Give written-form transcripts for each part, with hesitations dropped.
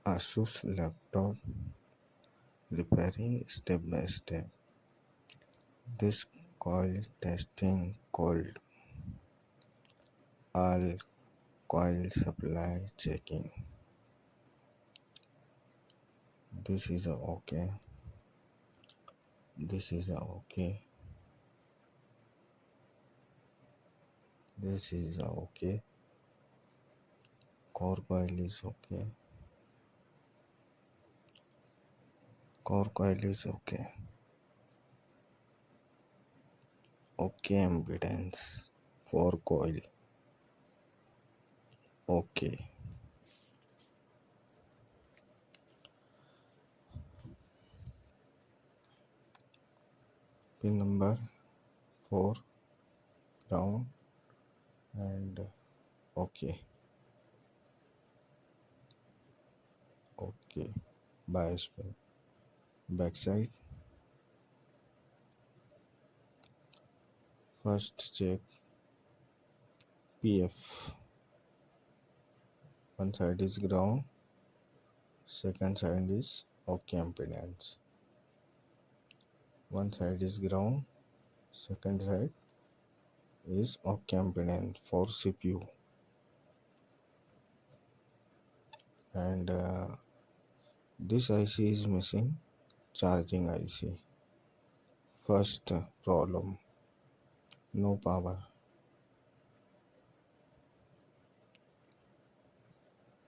Asus laptop repairing step by step. This coil testing called all coil supply checking. This is a okay. This is a okay. This is a okay. Core coil is okay. Core coil is okay. Okay impedance for coil. Okay. Pin number 4 ground and okay. Okay. Bias pin. Backside. First check PF. One side is ground, second side is okay impedance. One side is ground, second side is okay impedance for CPU. And this IC is missing charging IC. First problem, no power.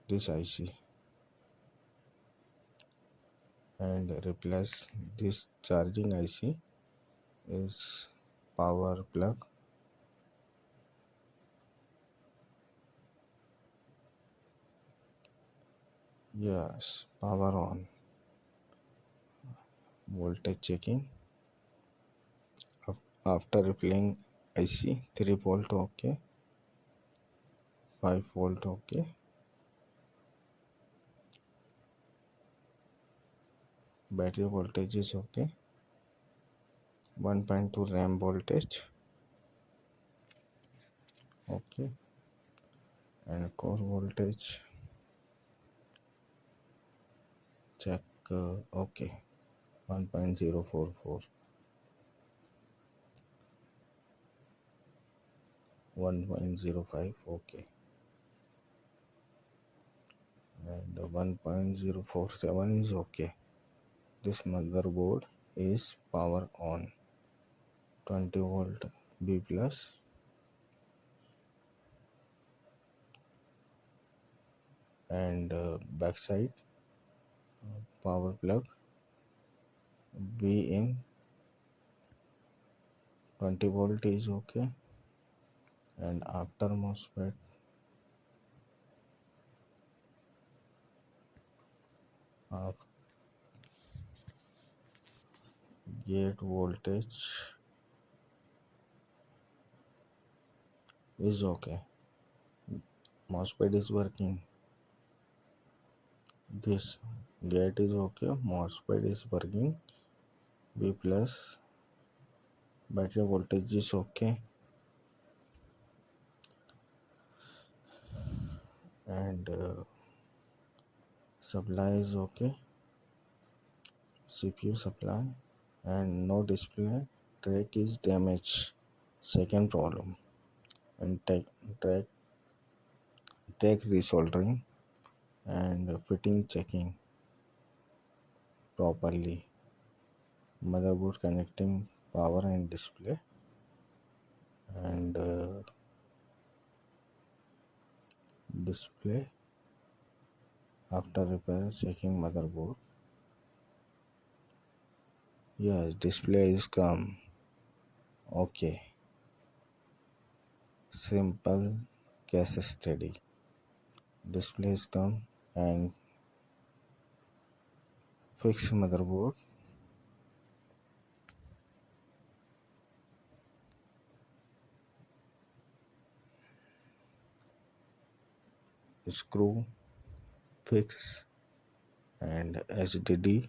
This IC and replace this charging IC is power plug. Yes, power on. Voltage checking. After replaying IC 3 volt okay, 5 volt okay, battery voltage is okay, 1.2 RAM voltage okay, and core voltage check okay, 1.044, 1.05 okay, and 1.047 is okay. This motherboard is power on, 20 volt B plus, and backside power plug B in, 20 volt is okay, and after MOSFET gate voltage is okay, MOSFET is working, this gate is okay, MOSFET is working, B plus, battery voltage is okay, and supply is okay, CPU supply, and no display, track is damaged, second problem, and track resoldering and fitting checking properly, motherboard connecting power and display, and display after repair checking motherboard. Yes, display is come okay, simple case study, display is come and fix motherboard, screw fix, and HDD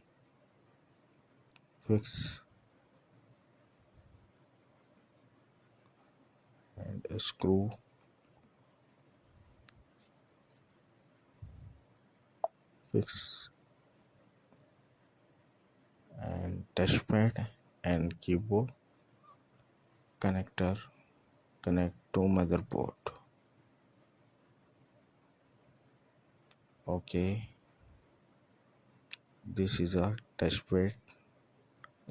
fix, and screw fix and touchpad and keyboard connector connect to motherboard. Okay, this is a touchpad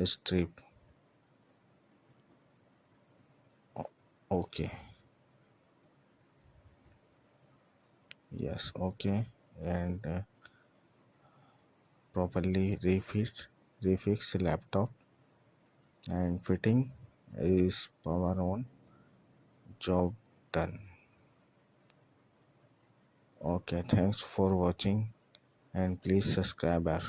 strip. Okay, yes, okay, and properly refix laptop and fitting is power on, job done. Okay, thanks for watching and please subscribe our